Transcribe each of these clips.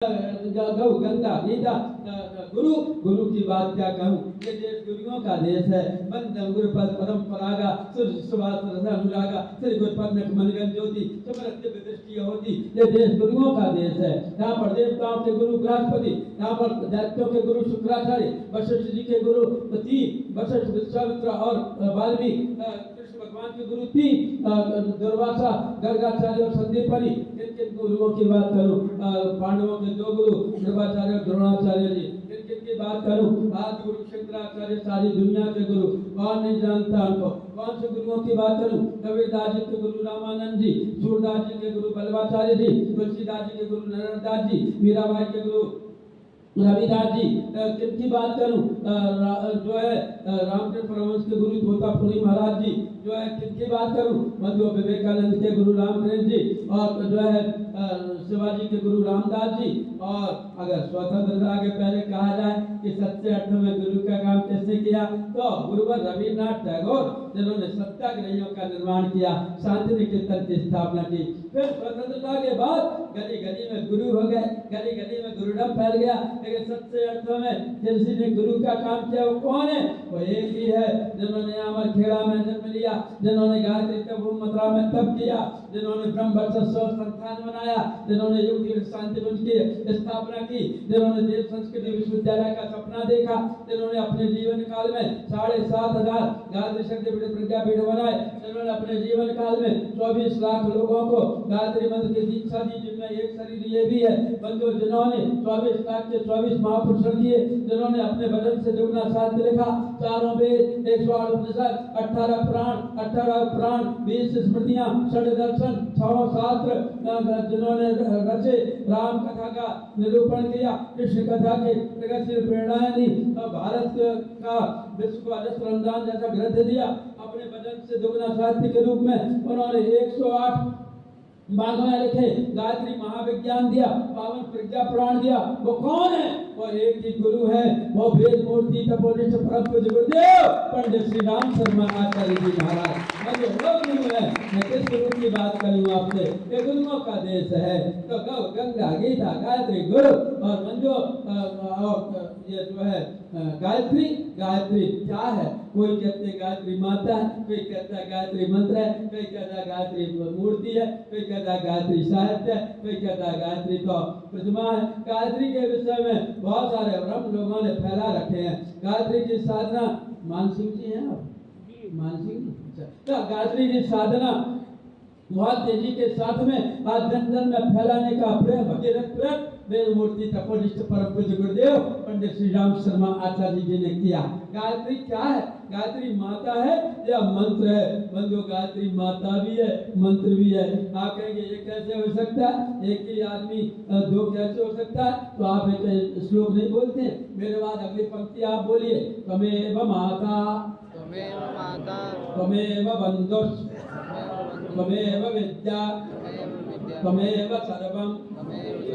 गौ गंगा गीता गुरु गुरु की बात क्या कहूँ। ये देश गुरुओं का देश है। बंदम गुरुपद परंपरागा सुभाष अनुरागा श्री गुरुपद में मनगन ज्योति समरथ दृष्टि होती। ये देश गुरुओं का देश है। यहाँ पर देवताओं के गुरु बृहस्पति, यहाँ पर दैत्यों के गुरु शुक्राचार्य, वशिष्ठ जी के गुरु तीन, वशिष्ठ विश्वामित्र और वाल्मीकि, कृष्ण भगवान के गुरु तीन, दुर्वासा गर्गाचार्य और संदीपनी। किन गुरुओं की बात करूं। पांडवों के दो गुरु कृपाचार्य और द्रोणाचार्य जी। किन की बात करूं। आदि गुरु शंकराचार्य, सारी दुनिया के गुरु, कौन नहीं जानता उनको। कौन से गुरुओं की बात करूं। कबीरदास जी के गुरु रामानंद जी, सूरदास जी के गुरु बल्लभाचार्य जी, तुलसीदास जी के गुरु नरदास जी, मीराबाई के गुरु रविदास जी। किनकी बात करूं। जो है रामकृष्ण परमहंस के गुरु तोतापुरी महाराज जी। जो है किनकी बात करूं। मध्य विवेकानंद के गुरु रामकृष्ण जी, और जो है शिवाजी के गुरु रामदास जी। और अगर स्वतंत्रता के पहले कहा जाए कि सच्चे अर्थ में गुरु का काम किसने किया, तो गुरुवर रविन्द्रनाथ टैगोर, जिन्होंने सत्याग्रहियों का निर्माण किया, शांति निकेतन की स्थापना की। फिर स्वतंत्रता के बाद गली गली में गुरु हो गए, गली गली में गुरुडम फैल गया। लेकिन सच्चे अर्थों में जिसने गुरु का काम किया वो कौन है। वो एक ही है जिन्होंने अमर खेड़ा में जन्म लिया, जिन्होंने गायत्री तप मथुरा में तप किया, जिन्होंने ब्रह्म वर्चस्व संस्थान बनाया, जिन्होंने युग शांति कुंज की स्थापना की, जिन्होंने देव संस्कृति विश्वविद्यालय का सपना देखा, जिन्होंने अपने जीवन काल में 7,500 गायत्री शक्ति प्रज्ञापीठ बनाए, जिन्होंने अपने जीवन काल में 24 लाख लोगों को गायत्री मंत्र की दीक्षा दी, जिनमें एक शरीर ये भी है। बंधु जिन्होंने 24 लाख के 24 महापुरुष किए, जिन्होंने अपने बदन से दुगना साहित्य लिखा, चारों वेद, 108 उपनिषद, 18 प्राण, 20 स्मृतियां, 6 दर्शन, 6 शास्त्र जिन्होंने रचे, राम कथा का निरूपण किया, कृष्ण कथा के प्रगतिशील प्रेरणाएं दी, भारत का विश्व को अजस्त्र अनुदान जैसा ग्रंथ दिया। अपने बदन से दुगना साहित्य के रूप में उन्होंने 108 भागवत लिखे, गायत्री महाविज्ञान दिया, पावन प्रज्ञा पुराण दिया। वो कौन है। वो एक ही गुरु है। वो वेद मूर्ति तपोनिष्ठ परम पूज्य गुरुदेव पंडित श्री राम शर्मा आचार्य जी महाराज। वो गुरु है। मैं किस गुरु की बात करूँ आपसे। ये गुरुओं का देश है। तो गौ गंगा गीता गायत्री गुरु और मंजो और ये जो है गायत्री। गायत्री क्या है। कोई कहते हैं गायत्री माता है, कोई कहता है गायत्री मंत्र है, कोई कहता है गायत्री मूर्ति है, कोई कहता है गायत्री साहित्य है, कोई कहता है गायत्री तो प्रतिमा है। गायत्री के विषय में बहुत सारे भ्रम लोगों ने फैला रखे हैं। गायत्री की साधना मानसिंह जी हैं आप, मानसिंह। तो गायत्री की साधना बहुत तेजी के साथ में आज जन जन में फैलाने का प्रयत्न वेद मूर्ति तपोनिष्ठ परम पूज्य गुरुदेव पंडित श्री राम शर्मा आचार्य जी ने किया। गायत्री क्या है। गायत्री माता है या मंत्र है। बंधु गायत्री माता भी है, मंत्र भी है। आप कहेंगे ये कैसे हो सकता है, एक ही आदमी दो कैसे हो सकता है। तो आप एक श्लोक नहीं बोलते। मेरे बाद अगली पंक्ति आप बोलिए। त्वमेव माता, त्वमेव माता, त्वमेव बंधुश्च, त्वमेव विद्या, त्वमेव सर्वम।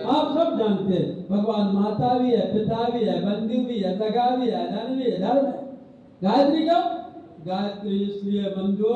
आप सब जानते हैं भगवान माता भी है, पिता भी है, बंधु भी है, सगा भी है, धन भी है, धर्म है। गायत्री क्यों। गायत्री इसलिए बंधु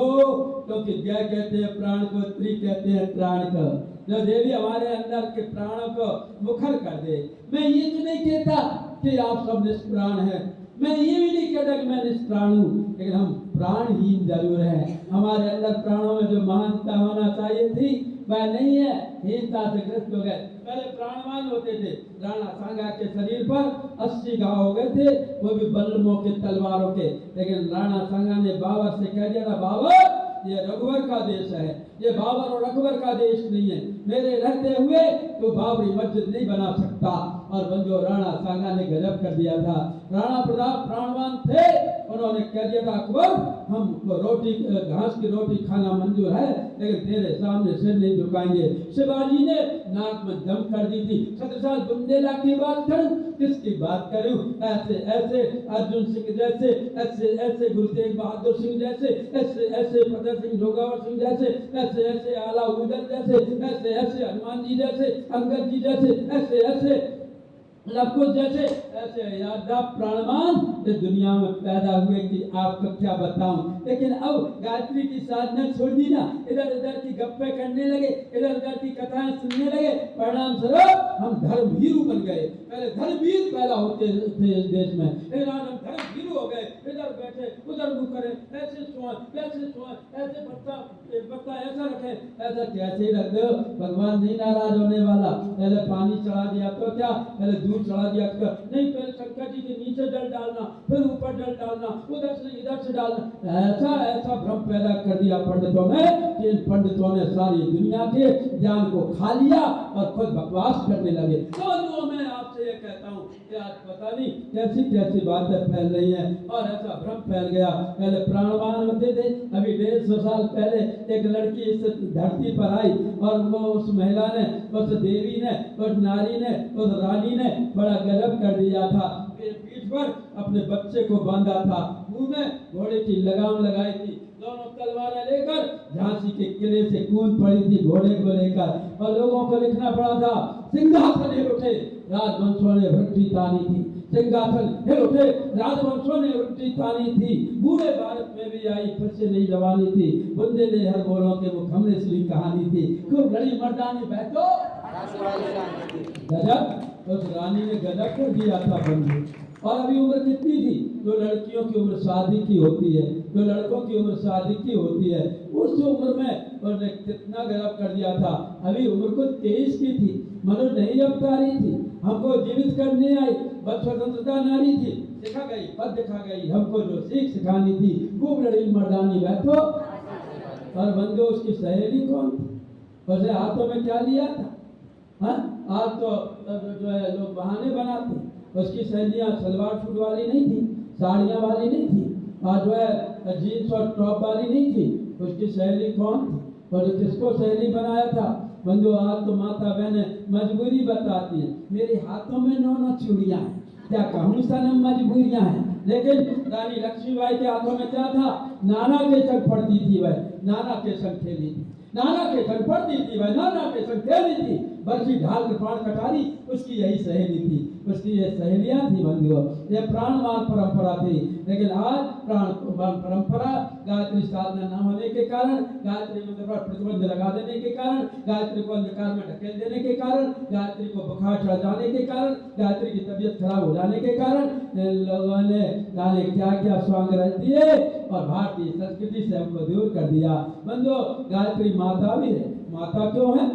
क्योंकि जय कहते हैं प्राण को, त्रि कहते हैं त्राण को। जो देवी हमारे अंदर के प्राणों को मुखर कर दे। मैं ये तो नहीं कहता कि आप सब निष्प्राण हैं, मैं ये भी नहीं कहता कि मैं निष्प्राण हूँ, लेकिन हम प्राणहीन जरूर है। हमारे अंदर प्राणों में जो महानता होना चाहिए थी वह नहीं है, हीनता से ग्रस्त हो गए। पहले प्राणवान होते थे। राणा सांगा के शरीर पर 80 घाव हो गए थे, वो भी बल्लमों के तलवारों के। लेकिन राणा सांगा ने बाबर से कह दिया था, बाबर ये रघुवर का देश है, ये बाबर और अकबर का देश नहीं है। मेरे रहते हुए तो बाबरी मस्जिद नहीं बना सकता। और बंधु राणा सांगा ने गजब कर दिया था। राणा प्रताप प्राणवान थे, उन्होंने कह दिया था अकबर हमको रोटी घास की रोटी खाना मंजूर है, लेकिन तेरे सामने सिर नहीं झुकाएंगे। शिवाजी ने नाक में दम कर दी थी। छत्रसाल बुंदेला की बात करूं, किसकी बात करूं। ऐसे ऐसे अर्जुन सिंह जैसे, ऐसे ऐसे गुरु तेग बहादुर सिंह जैसे, ऐसे ऐसे फतेह सिंह जोगावर सिंह जैसे, ऐसे ऐसे आला उदल जैसे, ऐसे ऐसे हनुमान जी जैसे, अंगद जी जैसे, ऐसे ऐसे सब कुछ जैसे ऐसे यादव प्राणवान इस दुनिया में पैदा हुए कि आपको क्या बताऊं। लेकिन अब गायत्री की साधना छोड़ दी ना, इधर उधर की गप्पे करने लगे, इधर उधर की कथाएं सुनने लगे, परिणाम स्वरूप हम धर्मवीरू बन गए। पहले धर्मवीर पैदा होते थे इस देश में, लेकिन आज हम धर्मवीरू हो गए। इधर बैठे उधर मुंह करें, ऐसे सोए वैसे सोए, ऐसे पत्ता ऐसा रखे, ऐसा कैसे रख दो। भगवान नहीं नाराज होने वाला। पहले पानी चढ़ा दिया तो क्या, पहले दूध चढ़ा दिया तो नहीं, पहले शंकर जी के नीचे जल डालना, फिर ऊपर जल डालना, उधर से इधर से डालना। ऐसा ऐसा भ्रम पैदा कर दिया पंडितों ने कि इन पंडितों ने सारी दुनिया के ज्ञान को खा लिया और खुद बकवास करने लगे। तो मैं आपसे ये कहता हूँ कि आज पता नहीं कैसी कैसी बातें फैल रही हैं और ऐसा भ्रम फैल गया। पहले प्राणवान होते थे, अभी 150 साल पहले एक लड़की इस धरती पर आई और वो उस महिला ने, उस देवी ने, उस नारी ने, उस रानी ने बड़ा गजब कर दिया था। पीठ पर अपने बच्चे को बांधा था, मुंह में घोड़े की लगाम लगाई थी, दोनों तलवारें लेकर झांसी के किले से कूद पड़ी थी घोड़े को लेकर, और लोगों को लिखना पड़ा था सिंहासन हिल उठे राजवंशों ने वृद्धि तानी थी, सिंहासन हिल उठे राजवंशों ने वृद्धि तानी थी। बूढ़े भारत में भी आई फिर से नई जवानी थी, बुंदेले हर बोलों के मुख हमने सुनी कहानी थी, खूब लड़ी मर्दानी बैठो गजब। उस रानी ने गजब कर दिया था बंधु। और अभी उम्र कितनी थी? जो लड़कियों की उम्र शादी की होती है, जो लड़कों की उम्र शादी की होती है, उस उम्र में उन्होंने कितना गजब कर दिया था। अभी उम्र को 23 की थी, मनुष्य नहीं जपता रही थी, हमको जीवित करने आई, बस स्वतंत्रता नारी थी, सिखा गई पद दिखा गई, हमको जो सीख सिखानी थी, खूब लड़ी मर्दानी बैठो। और बंदो उसकी सहेली कौन थी? उसे हाथों में क्या लिया था? हाँ, आज तो जो है लोग बहाने बनाते। उसकी सहेलियां सलवार सूट वाली नहीं थी, साड़ियां वाली नहीं थी, और जो है जीन्स और टॉप वाली नहीं थी। उसकी सहेली कौन थी और किसको सहेली बनाया था? बंधु, आज तो माता बहनें मजबूरी बताती है, मेरे हाथों में 9 चूड़ियां हैं, क्या कहूँ सनम मजबूरियां हैं। लेकिन रानी लक्ष्मीबाई के हाथों में क्या था? नाना के संग पढ़ती थी वह, नाना के संग खेली थी, नाना के संग पढ़ती थी वह, नाना के संग खेली थी, बरसी ढाल के प्राण कटारी उसकी यही सहेली थी, उसकी ये सहेलियां थी बंधुओं। ये प्राणवान परंपरा थी। लेकिन आज प्राणवान परंपरा गायत्री साधना न होने के कारण, गायत्री मंत्र पर प्रतिबंध लगा देने के कारण, गायत्री को अंधकार में ढकेल देने के कारण, गायत्री को बुखार चढ़ जाने के कारण, गायत्री की तबीयत खराब हो जाने के कारण लोगों ने जाने क्या क्या स्वांग रच दिए और भारतीय संस्कृति से हमको दूर कर दिया। बंधुओं, गायत्री माता भी है। माता क्यों है?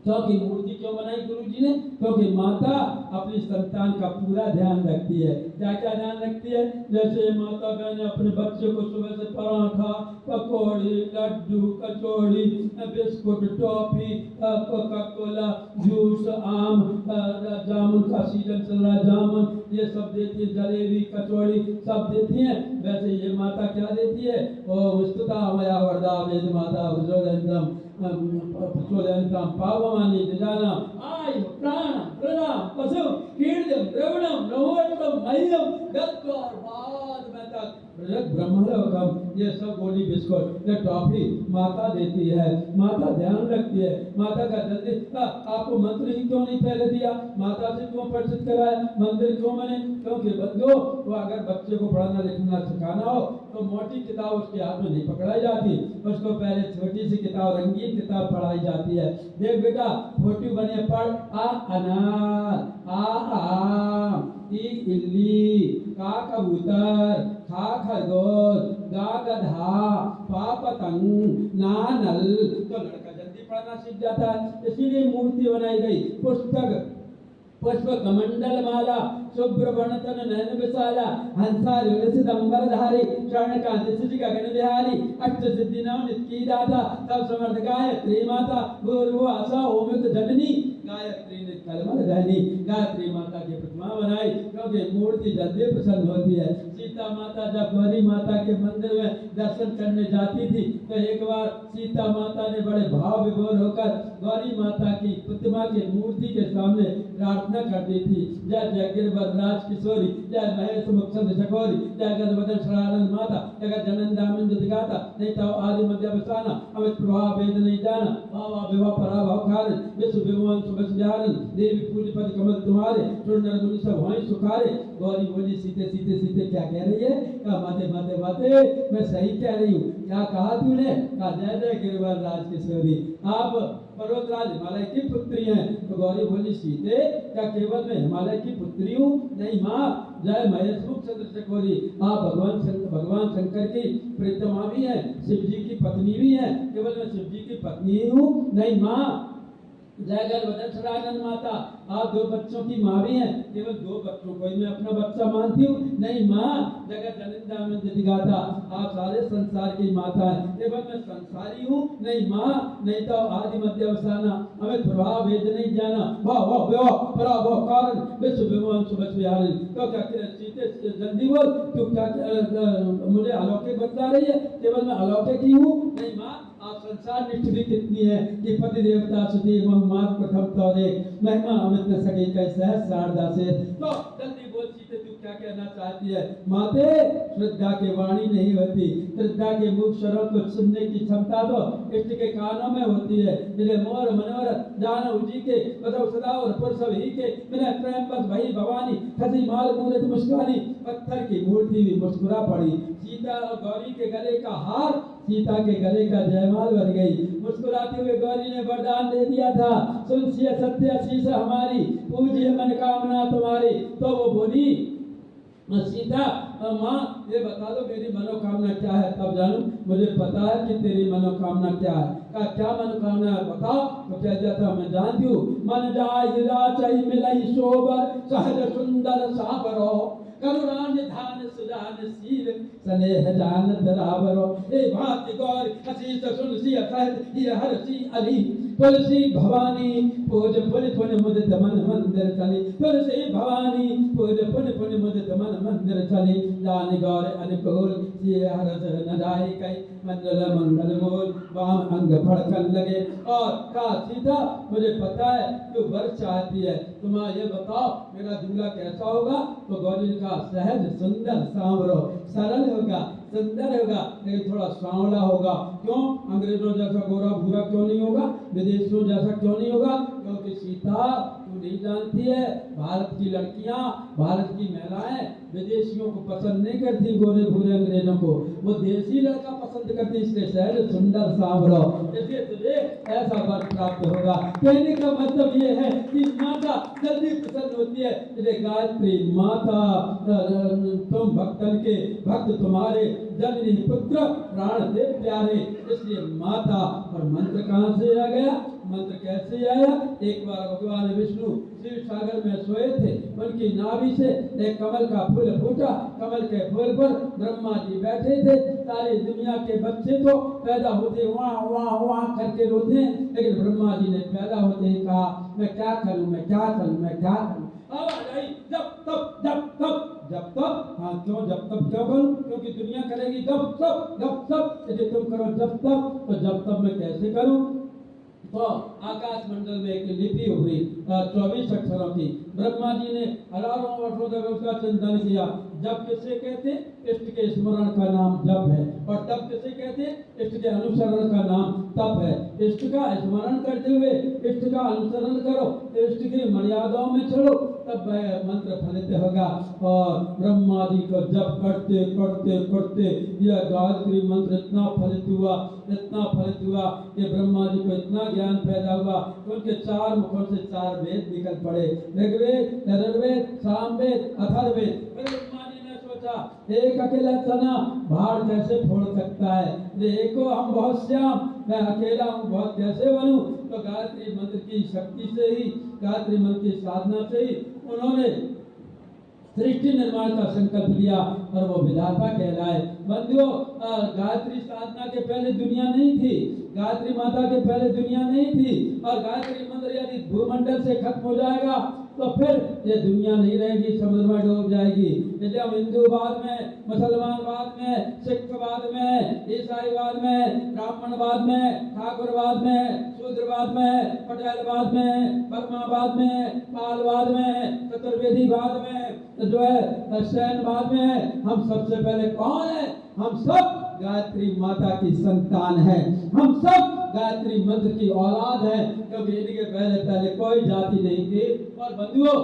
क्योंकि मूर्ति क्यों बनाई गुरु जी ने? क्योंकि माता अपनी संतान का पूरा ध्यान रखती है। क्या क्या ध्यान रखती है? जैसे माता बहन अपने बच्चे को सुबह से paratha, pakodi, laddu, kachori, biscuit, toffee, Coca Cola, juice, आम, जामुन का सीजन चल रहा है, जामुन, ये सब देती है, जलेबी, कचौड़ी सब देती है। वैसे ये माता क्या देती है? ओम स्तुता मया वरदा वेद माता विजोदंतम प्रचोदयन्तां पावमानि निजानां आयु प्राण प्रदान पशु कीर्तिं द्रविणं नवोत्तम मह्यम गत्वार बाद में तक ब्रह्मलोकम। ये सब गोली बिस्कुट, ये टॉफी माता देती है। माता ध्यान रखती है। माता का जल्दी आपको मंत्र ही क्यों नहीं पहले दिया? माता से क्यों परिचित कराया? मंदिर क्यों बने? क्योंकि बंधुओं, तो अगर बच्चे को पढ़ना लिखना सिखाना हो तो मोटी किताब उसके हाथ में नहीं पकड़ाई जाती, उसको पहले छोटी सी किताब, रंगीन किताब पढ़ाई जाती है। देख बेटा, फोटो बने पढ़, आ अनार, आ आम, ई इल्ली, का कबूतर, खा खरगोश, गा गधा, पा पतंग, ना नल। तो लड़का जल्दी पढ़ना सीख जाता है। इसीलिए मूर्ति बनाई गई, पुस्तक, पुष्प कमंडल माला, शुभ्र वर्णतन नयन विशाला, हंसा सिदंबर धारी, चरण कांति सुचि गगन बिहारी, अष्ट सिद्धि नव नित की दाता, सब समर्थ गायत्री माता, गुरु आशा ओमित जननी, गायत्री ने कलमल रहनी। गायत्री माता की प्रतिमा बनाई क्योंकि मूर्ति जल्दी प्रसन्न होती है। सीता माता जब गौरी माता के मंदिर में दर्शन करने जाती थी तो एक बार सीता माता ने बड़े भाव विभोर होकर गौरी माता की प्रतिमा के मूर्ति के सामने प्रार्थना कर दी थी। जय जय गिरवर राज किशोरी, जय महेश मुक्षद चकोरी, जय गजवदन शरानंद माता, जगत जनन दामिन दिगाता, नहीं तो आदि मध्य बसाना, अमित प्रभाव वेद नहीं जाना, भावा विवाह पराभाव कारण, विश्व विभुवन सुबह बिहारन देवी पूज्य पद कमल तुम्हारे सुर नर मुनि सब होई सुखारे। गौरी बोली सीते सीते सीते क्या कह रही है? कहा माते माते माते मैं सही कह रही हूँ। क्या कहा तूने? कहा जय जय गिरिवर राज किशोरी, आप पर्वतराज हिमालय की पुत्री हैं। तो गौरी बोली सीते क्या केवल मैं हिमालय की पुत्री हूँ? नहीं माँ, जय महेश मुख चंद्र चकोरी, आप भगवान शंकर की प्रीतमा भी हैं, शिव जी की पत्नी भी हैं। केवल मैं शिव जी की पत्नी ही हूँ? नहीं माँ, जय गर्भधर सदानंद माता, आप 2 बच्चों की माँ भी हैं। केवल 2 बच्चों को ही मैं अपना बच्चा मानती हूँ? नहीं माँ, जगत जनिंदा में जतिगाता, आप सारे संसार की माता हैं। केवल मैं संसारी हूँ? नहीं माँ, नहीं तो आदि मध्य अवसाना, हमें प्रभाव भेद नहीं जाना, वाह वाह वाह पराभव कारण विश्व विमान सुबह बिहारी। तो क्या सीते जल्दी बोल, तू क्या मुझे अलौकिक बतला रही है? केवल मैं अलौकिक ही हूँ? नहीं माँ, आप संसार निष्ठ भी कितनी है कि पति देवता सुधी मात प्रथम तौरे महिमा अमित न सके कैसे है शारदा से। तो जल्दी बोल सीते, तू क्या कहना चाहती है? माते, श्रद्धा के वाणी नहीं होती, श्रद्धा के मुख स्वरों को सुनने की क्षमता तो इष्ट के कानों में होती है। मेरे मोर मनोरथ जानव जी के बदव सदा और पुरसव ही के मेरा प्रेम बस भई भवानी खसी माल मूर्त मुस्कानी। पत्थर की मूर्ति भी मुस्कुरा पड़ी। सीता और गौरी के गले का हार सीता के गले का जयमाल बन गई। मुस्कुराते हुए गौरी ने वरदान दे दिया था, सुन सिय सत्य आशीष हमारी, पूजिए मनोकामना तुम्हारी। तो वो बोली सीता माँ ये बता दो मेरी मनोकामना क्या है, तब जानूं। मुझे पता है कि तेरी मनोकामना क्या है। कहा क्या मनोकामना है बताओ। तो कह दिया था मैं जानती हूँ। मन जाय हीरा चाही मिलई सोबर सहज सुंदर साबरो करुणान धान सुजान शील स्नेह जान धरावरो। ए भांति गौर हसी सुन सी सहज ही हर सी अली तुलसी भवानी पूज पुन पुन मुदित मन मंदिर चली। तुलसी भवानी पूज पुन पुन मुदित मन मंदिर चली। जान गौर अनुकूल सिय हरस न जाए कई मंगल मंगल मूल वाम अंग फड़कन लगे। और कहा सीता मुझे पता है तू वर चाहती है, तुम ये बताओ मेरा दूल्हा कैसा होगा। तो गौरी ने कहा सहज सुंदर सांवरो, सरल होगा सुंदर होगा लेकिन थोड़ा सांवला होगा। क्यों? अंग्रेजों जैसा गोरा भूरा क्यों नहीं होगा, विदेशियों जैसा क्यों नहीं होगा? क्योंकि सीता तू नहीं जानती है भारत की लड़कियां, भारत की महिलाएं विदेशियों को पसंद नहीं करती, गोरे भूरे अंग्रेजों को, वो देसी लड़का पसंद करती। इसलिए सहज सुंदर सांवरो, इसलिए तुझे ऐसा वर प्राप्त होगा। कहने का मतलब ये है कि माता जल्दी पसंद होती है। इसलिए गायत्री माता तुम भक्तन के भक्त तुम्हारे जननी पुत्र प्राण दे प्यारे, इसलिए माता। और मंत्र कहाँ से आ गया? मंत्र कैसे आया? एक बार भगवान विष्णु शिव सागर में सोए थे, उनकी नाभि से एक कमल का फूल फूटा। कमल के फूल पर ब्रह्मा जी बैठे थे। सारी दुनिया के बच्चे तो पैदा होते वाह वाह वाह करके रोते हैं, लेकिन ब्रह्मा जी ने पैदा होते ही कहा मैं क्या करूं, मैं क्या करूं, मैं क्या करूं। आवाज आई जब तब जब तब जब तब। हाँ क्यों जब तब क्यों करूं? क्योंकि दुनिया करेगी गप सप। यदि तुम करो जब तब तो जब तब मैं कैसे करूं? तो आकाश मंडल में एक लिपि उभरी 24 अक्षरों की। ब्रह्मा जी ने हजारों वर्षों तक उसका चिंतन किया। जब किसे कहते इष्ट के स्मरण का नाम जप है, और तब किसे कहते इष्ट के अनुसरण का नाम तप है। इष्ट का स्मरण करते हुए इष्ट का अनुसरण करो, इष्ट की मर्यादाओं में चलो, तब वह मंत्र फलित होगा। और ब्रह्मा जी को जप करते करते करते यह गायत्री मंत्र इतना फलित हुआ कि ब्रह्मा जी को इतना ज्ञान पैदा हुआ कि उनके 4 मुखों से 4 वेद निकल पड़े, ऋग्वेद, यजुर्वेद, सामवेद, अथर्ववेद। ब्रह्मा जी ने सोचा एक अकेला चना भाड़ कैसे फोड़ सकता है, देखो हम बहुत श्याम, मैं अकेला हूँ बहुत कैसे बनूं। तो गायत्री मंत्र की शक्ति से ही, गायत्री मंत्र की साधना से ही उन्होंने सृष्टि निर्माण का संकल्प लिया और वो विधाता कहलाए। बंधुओं गायत्री साधना के पहले दुनिया नहीं थी, गायत्री माता के पहले दुनिया नहीं थी। और गायत्री मंत्र यदि भूमंडल से खत्म हो जाएगा तो फिर ये दुनिया नहीं रहेगी, समुद्र में डूब जाएगी। जैसे हम हिंदूवाद में, मुसलमानवाद में, सिखवाद में, ईसाईवाद में, ब्राह्मणवाद में, ठाकुरवाद में, शूद्रवाद में, पटेलवाद में, वर्मावाद में, पालवाद में, चतुर्वेदीवाद में, जो है शैनवाद में, हम सबसे पहले कौन है? हम सब गायत्री माता की संतान हैं। हम सब गायत्री मंत्र की औलाद हैं, क्योंकि इनके पहले पहले कोई जाति नहीं थी। और बंधुओं,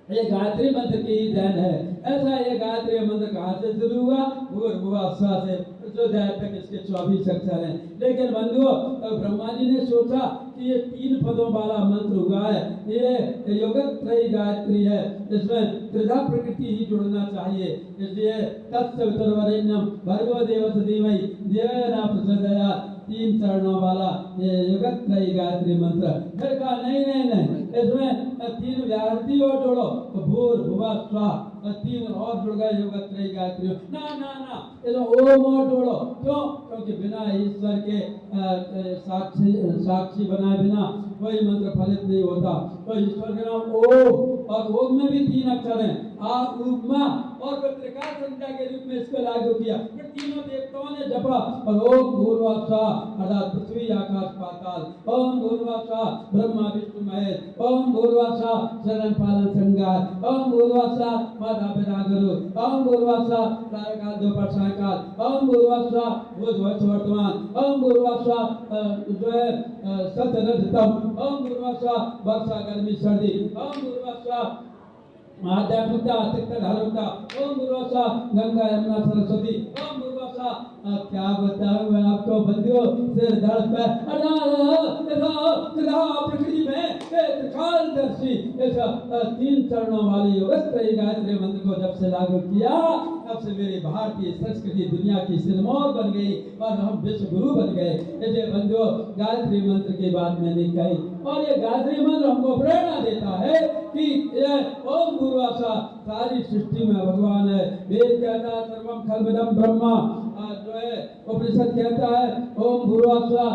ये गायत्री मंत्र की ही देन है। ऐसा ये गायत्री मंत्र कहाँ से शुरू हुआ? भूर्भुवः स्वः से अध्याय तक इसके 24 अक्षर हैं। लेकिन बंधुओं, ब्रह्मा जी ने सोचा कि ये 3 पदों वाला मंत्र हुआ है, ये योगत्रयी गायत्री है, इसमें त्रिधा प्रकृति ही जुड़ना चाहिए। इसलिए तत्सवितुर्वरेण्यं भर्गो देवस्य धीमहि धियो न प्रचोदयात् 3 चरणों वाला ये योगत्रयी गायत्री मंत्र। फिर कहा नहीं, इसमें 3 व्याहृति और जोड़ो, तो भूर्भुवः स्वः 3 और जुड़ गए योगत्रयी गायत्री। ना, इसमें ओम और जोड़ो। क्यों? क्योंकि बिना ईश्वर के साक्षी बनाए बिना कोई मंत्र फलित नहीं होता। तो ईश्वर के नाम ओम, और ओम में भी 3 अक्षर हैं, आ उ मा, और फिर त्रिकाल संख्या के रूप में इसको लागू किया। फिर तीनों देवताओं ने जपा, और ओम भूर्भुवः स्वः अर्थात पृथ्वी आकाश पाताल, ओम भूर्भुवः स्वः ब्रह्मा विष्णु महेश, ओम भूर्भुवः स्वः शरण पालन संगार, ओम भूर्भुवः स्वः माता पिता गुरु, ओम भूर्भुवः स्वः प्रातःकाल दोपहर सायंकाल, ओम भूर्भुवः स्वः भूत भविष्य वर्तमान, ओम भूर्भुवः स्वः जो है सत्य रजतम, ओम भूर्भुवः स्वः वर्षा गर्मी सर्दी, ओम भूर्भुवः स्वः आध्यात्मिकता आस्तिकता धार्मिकता, ओम भूर्भुवः स्वः गंगा यमुना सरस्वती, ओम भूर्भुवः स्वः। क्या बताऊं मैं आपको बंधुओं, सिर दर्द पे प्रकृति में त्रिकालदर्शी ऐसा 3 चरणों वाली योगत्रयी गायत्री मंत्र को जब से लागू किया, तब से मेरी भारतीय संस्कृति दुनिया की सिरमौर बन गई और हम विश्व गुरु बन गए। इसलिए बंधुओं, गायत्री मंत्र की बात मैंने कही, और ये गायत्री मंत्र हमको प्रेरणा देता है कि ओम भूर्भुवः स्वः सारी सृष्टि में भगवान है। वेद कहता है सर्वम खल्विदं ब्रह्मा, जो है उपनिषद कहता है ओम भूर्भुवः स्वः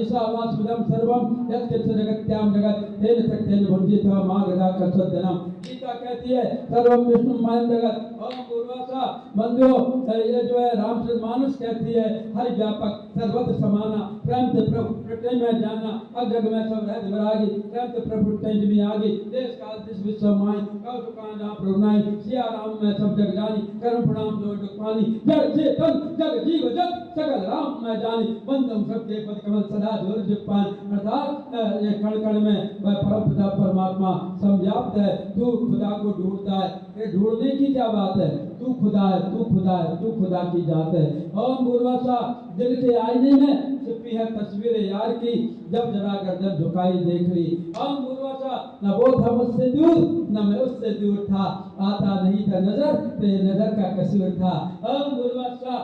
ईशावास्यमिदं सर्वम यत्किंचित् जगत्यां जगत् तेन शक्तेन भुञ्जीतो मा गदा कर्षद्दनम्। गीता कहती है सर्वम विष्णुमयं जगत्, ओम भूर्भुवः स्वः। बंधुओं, ये जो है रामचरितमानस कहती है हरि व्यापक सर्वत्र समाना, प्रेम से प्रभु प्रत्यय में जाना, अजग में सब रहत विरागी, प्रेम से प्रभु तेज में आगे, देश काल दिस विश्व माई, कौ सुकान जहाँ प्रभु नाई, सिया राम में सब जग जानी, करम प्रणाम जो दुख पानी, जड़ चेतन जग जीव जग सकल राम में जानी, बंदम सबके पद कमल सदा जोर जुग पान। अर्थात ये कण कण में वह परम पिता परमात्मा समव्याप्त है। तू खुदा को ढूंढता है, ये ढूंढने की क्या बात है? तू खुदा है, तू खुदा है, तू खुदा की जात है। ओम भूर्भुवः स्वः दिल के आईने में छिपी है तस्वीर यार की, जब जरा गर्दन झुकाई देख ली। ओम भूर्भुवः स्वः न वो था मुझसे दूर, न मैं उससे दूर था, आता नहीं था नजर तो ये नजर का कसूर था। ओम भूर्भुवः स्वः।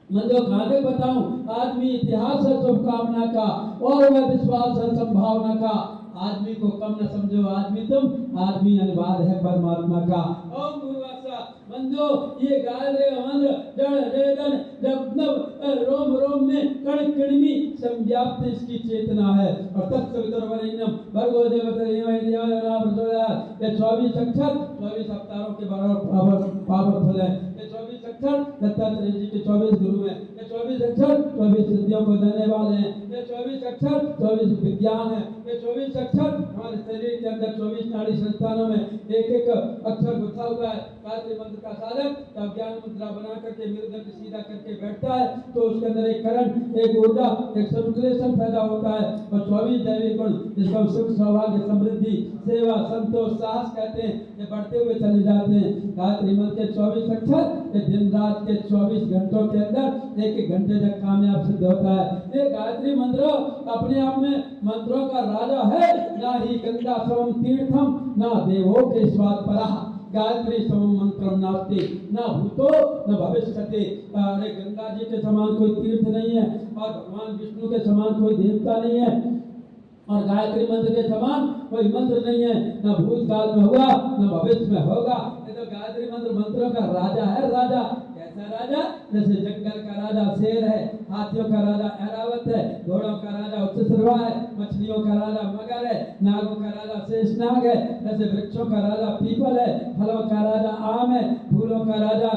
मैं जो आगे बताऊं, आदमी इतिहास है शुभकामना का, और वह विश्वास है संभावना का। आदमी को कम न समझो, आदमी तुम, आदमी अनुवाद है परमात्मा का। ओम भूर्भुवः स्वः। बंधो, ये गायत्री मंत्र जड़ वेदन जब रोम रोम में कण कण में संव्याप्त इसकी चेतना है। और तत्सवितुर्वरेण्यं भर्गो देवस्य धीमहि धियो यो न प्रचोदयात्। ये 24 अक्षर 24 अवतारों के बराबर पावरफुल है। ये 24 अक्षर दत्तात्रेय जी के 24 गुरु हैं। ये 24 अक्षर 24 सिद्धियों को देने वाले हैं। ये 24 अक्षर 24 विज्ञान है। ये 24 अक्षर हमारे शरीर के अंदर 24 नाड़ी संस्थानों में एक एक अक्षर घुसा हुआ है। गायत्री मंत्र का साधक जब ज्ञान मुद्रा बना करके मेरुदंड सीधा करके बैठता है, तो उसके अंदर एक करंट, एक ऊर्जा, एक सर्कुलेशन पैदा होता है। और 24 दैविक गुण, जिसको सुख सौभाग्य समृद्धि सेवा संतोष साहस कहते हैं, ये बढ़ते हुए चले जाते हैं। गायत्री मंत्र के 24 अक्षर ये दिन रात के 24 घंटों के अंदर एक एक घंटे तक कामयाब सिद्ध होता है। ये गायत्री मंत्र अपने आप में मंत्रों का राजा है। ना ही गंगा समम तीर्थम, ना देवों के स्वाद परा। गायत्री समम मंत्रम नास्ति, न भूतो न भविष्यति। अरे गंगा जी के समान कोई तीर्थ नहीं है, और भगवान विष्णु के समान कोई देवता नहीं है, और गायत्री मंत्र के समान कोई मंत्र नहीं है। न भूतकाल में हुआ न भविष्य में होगा। ये तो गायत्री मंत्र मंत्रों का राजा है। राजा कैसा राजा? जैसे जंगल का राजा शेर है, हाथियों का राजा ऐरावत है, घोड़ों का राजा उत्सर्वा है, मछलियों का राजा मगर है, नागों का राजा शेषनाग है, जैसे वृक्षों का राजा पीपल है, फलों का राजा आम है, फूलों का राजा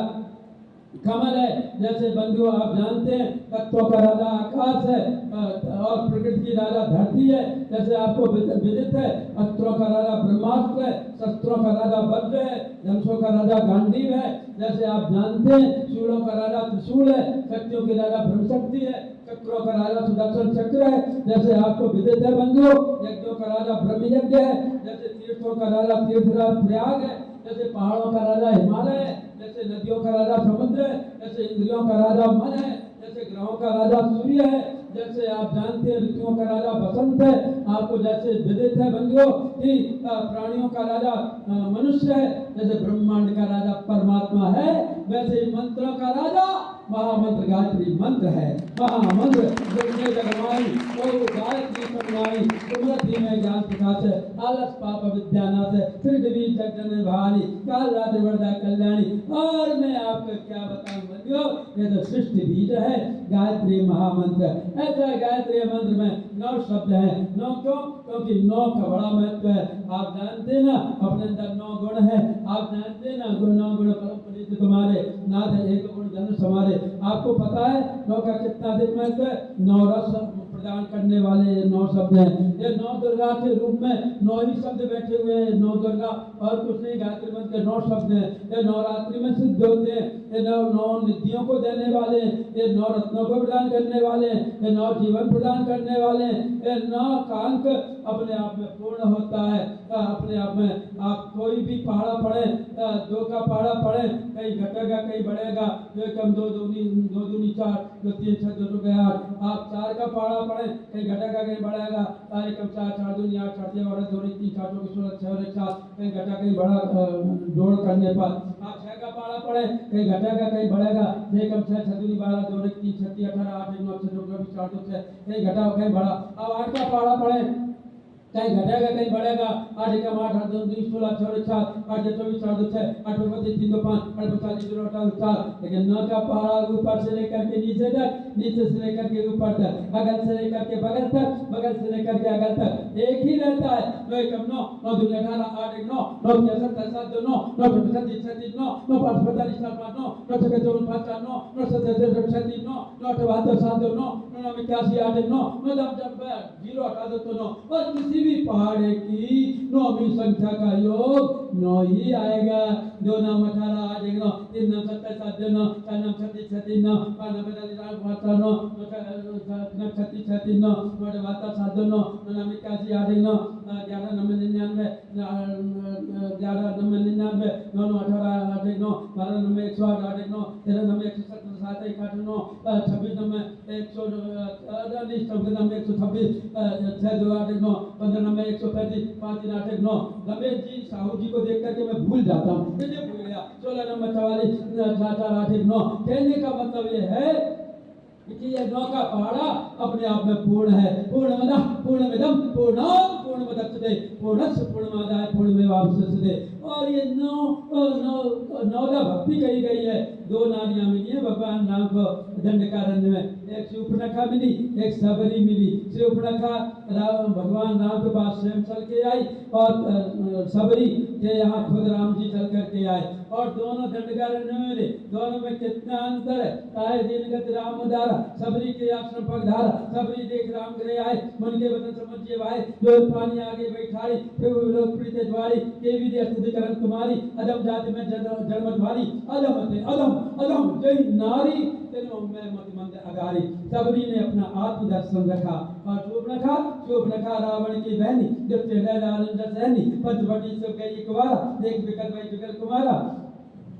कमल है। जैसे बंधुओं आप जानते हैं तत्वों का राजा आकाश है और प्रकृति की राजा धरती है। जैसे आपको विदित है अस्त्रों का राजा ब्रह्मास्त्र है, शस्त्रों का राजा वज्र है, धनुषों का राजा गांडीव है। जैसे आप जानते हैं शूलों का राजा त्रिशूल है, शक्तियों की राजा ब्रह्मशक्ति है, चक्रों का राजा सुदर्शन चक्र है। जैसे आपको विदित है बंधुओं यज्ञों का राजा ब्रह्म यज्ञ है। जैसे तीर्थों का राजा तीर्थराज प्रयाग है। जैसे पहाड़ों का राजा हिमालय है। जैसे नदियों का राजा समुद्र है। जैसे इंद्रियों का राजा मन है। जैसे ग्रहों का राजा सूर्य है। जैसे आप जानते हैं ऋतुओं का राजा बसंत है। आपको जैसे विदित है बंधुओं कि प्राणियों का राजा मनुष्य है। जैसे ब्रह्मांड का राजा परमात्मा है, वैसे मंत्रों का राजा महामंत्र गायत्री मंत्र है। महामंत्र जगमाई गायत्री समनाई सुमति में ज्ञान प्रकाश है, आलस पाप विद्यानाश है, श्री जगन भानी काल रात्रि वरदा कल्याणी। और मैं आपको क्या बताऊं बंधुओं, ये तो सृष्टि बीज है गायत्री महामंत्र। ऐसा गायत्री मंत्र में 9 शब्द हैं। 9 क्यों? क्योंकि 9 का बड़ा महत्व है। आप जानते हैं ना अपने अंदर 9 गुण है। आप जानते हैं ना 9 गुण परम पुनीत तुम्हारे नाथ है, एक गुण धनुष हमारे। आपको पता है 9 का कितना अधिक महत्व है? 9 रस प्रदान करने वाले 9 शब्द हैं। ये 9 दुर्गा के रूप में 9 ही शब्द बैठे हुए हैं। 9 दुर्गा और कुछ नहीं, गायत्री मंत्र के 9 शब्द हैं। ये नवरात्रि में सिद्ध होते हैं। ये 9 निधियों को देने वाले हैं। ये 9 रत्नों को प्रदान करने वाले हैं। ये 9 जीवन प्रदान करने वाले हैं। ये 9 का अंक अपने आप में पूर्ण होता है। अपने आप में आप कोई भी पहाड़ा पढ़े, 2 का पहाड़ा पढ़े, कहीं घटेगा कहीं बढ़ेगा। जो कम 2 दूनी 4, 2 3 6 2 2 8। आप 4 का पहाड़ा पढ़े, कहीं घटेगा कहीं बढ़ेगा। 4 कम 4 4 दूनी 8 4 6 12 2 3 4 2 16 6 और 1 7, कहीं घटा कहीं बढ़ा जोड़ करने पर। आप 6 का पहाड़ा पढ़े, कहीं घटेगा कहीं बढ़ेगा। 6 कम 6 6 दूनी 12 2 1 3 36 18 8 1 9 6 2 24 4 2 6, कहीं घटा कहीं बढ़ा। अब 8 का पहाड़ा पढ़े, कहीं घटेगा कहीं बढ़ेगा। 8 कम 8 8 2 3 16 6 और 7 8 24 4 2 6 8 25 3 2 5 8 45 0 8 4। लेकिन 9 का पहाड़ा ऊपर से लेकर के नीचे तक, नीचे से लेकर के ऊपर तक, अगल से लेकर के बगल तक, बगल से लेकर के अगल तक एक ही रहता है। 9 कम 9 9 दूनी 18 8 1 9 9 67 7 2 9 9 35 36 9 9 5 45 7 9 9 6 2 5 4 9 9 7 36 9 9 8 7 2 9 9 81 8 1 9 9 जब 0 हटा दो तो 9। और किसी भी पहाड़े की 9वीं संख्या का योग 9 ही आएगा। 2 9 18 8 1 9 3 9 27 7 2 9 4 9 36 36 9 5 9 45 8 5 4 9 9 36 36 9 9 7 2 9 9 81 8 1 9 11 9 99 11 9 99 9 9 18 8 1 9 12 9 108 8 1 9 13 9 170 7 1 8 9 26 9 126 6 2 8 1 9 15 9 135 5 3 8 1 9। रमेश जी साहू जी को देख करके मैं भूल जाता हूँ, मुझे भूल गया। 16 नंबर 44 4 4 8 1 9। कहने का मतलब ये है कि ये 9 का पहाड़ा अपने आप में पूर्ण है। पूर्णमदः पूर्णमिदं पूर्णात् पूर्णमुदच्यते पूर्णस्य पूर्णमादाय पूर्णमेवावशिष्यते। और ये 9 भक्ति कही गई है। 2 नारियां मिली है भगवान राम को दंडकारण्य में, एक शूर्पणखा मिली, एक सबरी मिली। शूर्पणखा भगवान राम के पास स्वयं चल के आई और सबरी के यहाँ खुद राम जी चल करके आए और दोनों दंडकारण्य में मिले। दोनों में कितना अंतर है। ताए दीनगत राम उदारा, सबरी के आश्रम पगधारा। सबरी देख राम गृह आए, मन के वतन समझिए भाई, जो पानी आगे बैठाई, प्रभु लोक प्रीत द्वारी, के विधि स्तुति करन तुम्हारी, अधम जाति में जन्मत भारी, अधम ते अधम अधम जय नारी, तेनो मैं मत मंद अगारी। सबरी ने अपना आत्म दर्शन रखा और शूर्पणखा रावण की बहनी, जब सहनी पंचवटी सब गई कुमारा, देख विकल भाई विकल कुमारा।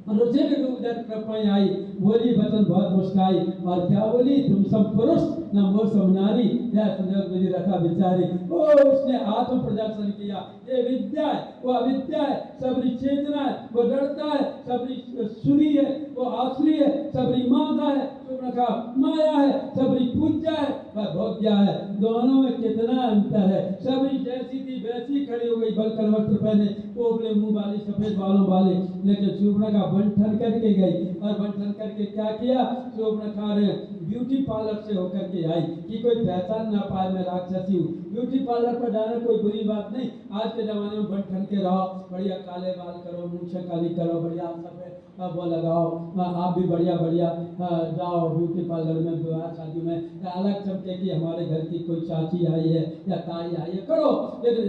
रुचि के उधर कृपाएं आई, बोली बचन बहुत मुस्काई और क्या बोली, तुम सब पुरुष न मोर सम नारी, यह संयोग विधि रखा बिचारी। ओ उसने आत्म प्रदर्शन किया। ये विद्या है, वो अविद्या है। सबरी चेतना है, वो डरता है। सबरी सुरी है, वो आसुरी है। सबरी माता है, शूर्पणखा माया है। सबरी पूज्या है, वह भोग्या है। दोनों में कितना अंतर है। सबरी जैसी थी वैसी खड़ी हो गई, बलकर वस्त्र पहने, कोबले मुंह वाली, सफेद बालों वाले। लेकिन शूर्पणखा बंठन करके गई और बंठन करके क्या किया, शूर्पणखा ने ब्यूटी पार्लर से होकर के आई कि कोई पहचान ना पाए मैं राक्षसी हूँ। ब्यूटी पार्लर पर जाना कोई बुरी बात नहीं। आज के ज़माने में बन ठन के रहो, बढ़िया काले बाल करो, मूंछ काली करो, बढ़िया सफेद वो लगाओ, आप भी बढ़िया बढ़िया जाओ ब्यूटी पार्लर में, विवाह शादी में अलग चमके कि हमारे घर की कोई चाची आई है या ताई आई है, करो। लेकिन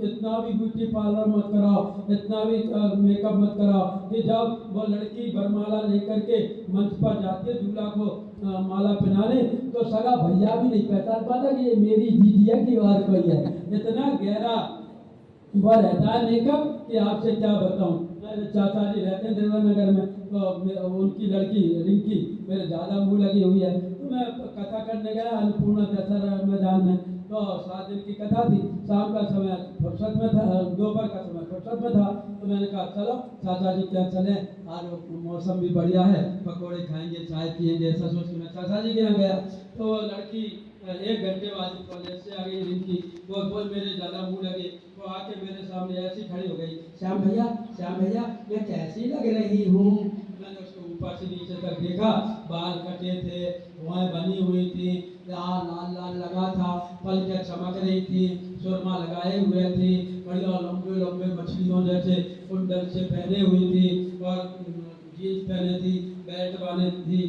इतना भी ब्यूटी पार्लर मत कराओ, इतना भी मेकअप मत कराओ कि जब वो लड़की बरमाला लेकर के मंच पर जाती है दूल्हा को माला पहनाने तो सगा भैया भी नहीं पहचान पाता कि ये मेरी जीजी है कि और कोई है। इतना गहरा वो रहता है मेकअप कि आपसे क्या बताऊं। मेरे चाचा जी रहते हैं देवर नगर में, तो उनकी लड़की रिंकी मेरे ज़्यादा मुँह लगी हुई है, तो मैं कथा करने गया अन्नपूर्णा दशहरा मैदान में, तो 7 दिन की कथा थी। शाम का समय फुर्सत में था, दोपहर का समय फुर्सत में था, तो मैंने कहा चलो चाचा जी क्या चले, आज मौसम भी बढ़िया है, पकौड़े खाएंगे, चाय पियेंगे, ऐसा सोच के मैं चाचा जी के यहाँ गया। तो लड़की 1 घंटे बाद कॉलेज से आ गई रिंकी, वो बोल मेरे ज़्यादा मुँह लगे, वो आके मेरे सामने ऐसी खड़ी हो गई, श्याम भैया मैं कैसी लग रही हूँ। मैंने उसको ऊपर से नीचे तक देखा, बाल कटे थे, भुआएं बनी हुई थी, लाल लाल लाल लगा था, पलकें चमक रही थी, सुरमा लगाए हुए थी, बढ़िया लंबे लंबे मछलियों जैसे कुंडल से पहने हुई थी, और जीन्स पहने थी, बेल्ट बांधे थी,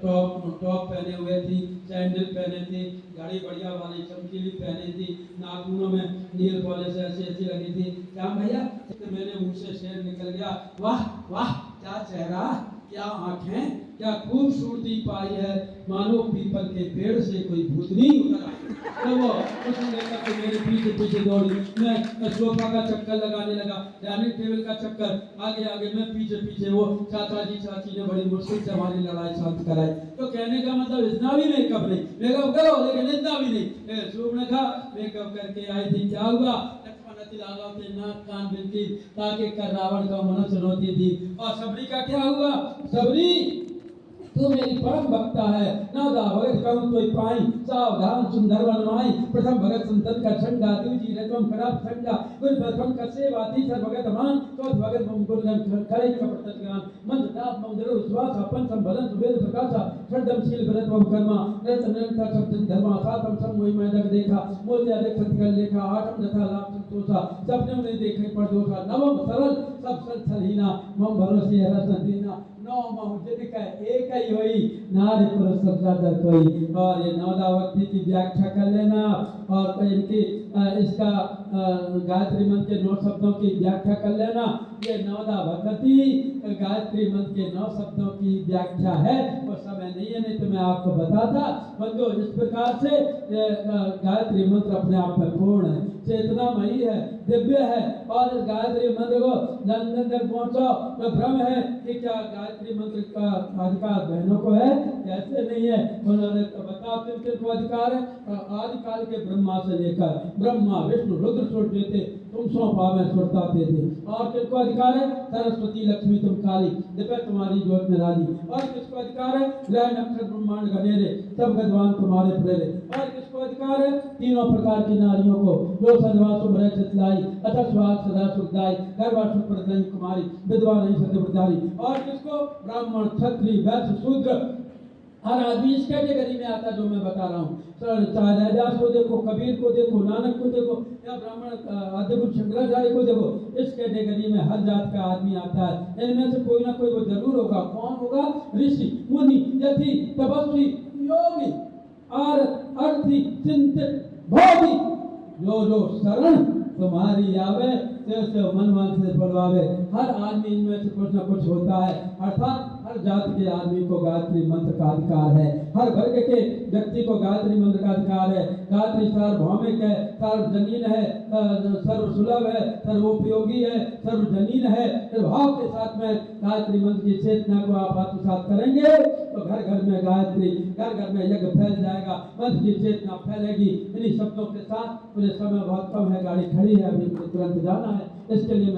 टॉप पहने हुए थी, सैंडल पहने थी, गाड़ी बढ़िया वाली चमकीली पहनी थी, नाखूनों में नील पॉलिश ऐसी ऐसी लगी थी। श्याम भैया, तो मेरे मुंह से शेर निकल गया, वाह वाह क्या चेहरा, क्या आंखें, क्या खूबसूरती पाई है, मानो पीपल के पेड़ से कोई भूतनी उतर आई। तो वो उसने लेकर के मेरे पीछे पीछे दौड़ी, मैं सोफा का चक्कर लगाने लगा, डाइनिंग टेबल का चक्कर, आगे आगे मैं पीछे पीछे, वो चाचा जी चाची ने बड़ी मुश्किल से हमारी लड़ाई शांत कराई। तो कहने का मतलब इतना भी मेकअप नहीं, मेकअप करो लेकिन इतना भी नहीं। शुभ ने कहा मेकअप करके आई थी, क्या हुआ, नाक कान बिल्कुल ताकि कर रावण का मनुष्य रोती थी। और सबरी का क्या हुआ, सबरी तू मेरी परम भक्ता है, नादा भगत कहूँ तो पाई, सावधान सुंदर वनमाई, प्रथम भगत संतन का छंडा, दूजी रत्वम खराब छंडा, गुरु प्रथम का सेवा, तीसरा भगत मान, चौथ भगत मुकुंदन खरे का प्रत्यज्ञान, मंत्र नाथ मंदिर विश्वास अपन संबलन सुवेद प्रकाशा, षडम शील भरत वह कर्मा, रत्न निरंतर सत्य धर्मा, सातम सम मोहि मैं जग देखा, मोते अधिक सत्य लेखा, आठम दथा लाभ संतोषा, सपने में देखे पर दोषा, नवम सरल सब सलहीना, मम भरोसे है रत्न दीना, नौ महुजद का एक ही होई, नारी पुरुष सब ज्यादा कोई। और ये नवदावती की व्याख्या कर लेना, और इनकी इसका गायत्री मंत्र के 9 शब्दों की व्याख्या कर लेना। ये नवदावती गायत्री मंत्र के 9 शब्दों की व्याख्या है, और समय नहीं है, नहीं तो मैं आपको बताता। बंधु इस प्रकार से गायत्री मंत्र अपने आप में पूर्ण है, चेतनामयी है, दिव्य है। और इस गायत्री मंत्र को लंदन तक पहुंचो तो भ्रम है कि क्या गायत्री मंत्र का अधिकार बहनों को है, कैसे नहीं है। उन्होंने बताओ किन को अधिकार है, आदि काल के ब्रह्मा से लेकर ब्रह्मा विष्णु रुद्र छोड़ते थे, तुम सौ पावे सुरताते थे। और किसको अधिकार है, सरस्वती लक्ष्मी तुम काली, दिव्य तुम्हारी ज्योत में रानी। और किसको अधिकार है, ग्रह नक्षत्र ब्रह्मांड घनेरे, सब गजवान तुम्हारे प्रेरे। और किसको अधिकार है, तीनों प्रकार की नारियों को, जो सदवा सुभ्रय चितलाई, अच्छा स्वाद सदा सुखदाई, गर्भा सुप्रदयी कुमारी, विधवा नहीं सत्यव्रतारी। और किसको, ब्राह्मण क्षत्रिय वैश्य शूद्र, हर आदमी इस कैटेगरी में आता है जो मैं बता रहा हूँ। चाहे रैदास को देखो, कबीर को देखो, नानक को देखो, या ब्राह्मण आदिगुरु शंकराचार्य को देखो, इस कैटेगरी में हर जात का आदमी आता है। इनमें से कोई ना कोई वो जरूर होगा। कौन होगा, ऋषि मुनि यति तपस्वी योगी और अर्थी चिंतित भोगी, जो शरण तुम्हारी आवे से मन मान से बोलवावे। हर आदमी इनमें से कुछ न कुछ होता है, अर्थात हर जाति के आदमी को गायत्री मंत्र का अधिकार है, हर वर्ग के व्यक्ति को गायत्री मंत्र का अधिकार है। गायत्री सार्वभौमिक है, सार्वजनीन है, सर्वसुलभ है, सर्वोपयोगी है, सर्वजनीन है। भाव के साथ में गायत्री मंत्र की चेतना को आप आत्मसात करेंगे तो घर घर में गायत्री, घर घर में यज्ञ फैल जाएगा, मंत्र की चेतना फैलेगी। इन्हीं शब्दों के साथ, मुझे समय बहुत कम है, गाड़ी खड़ी है, अभी तुरंत जाना है, इसके लिए मैं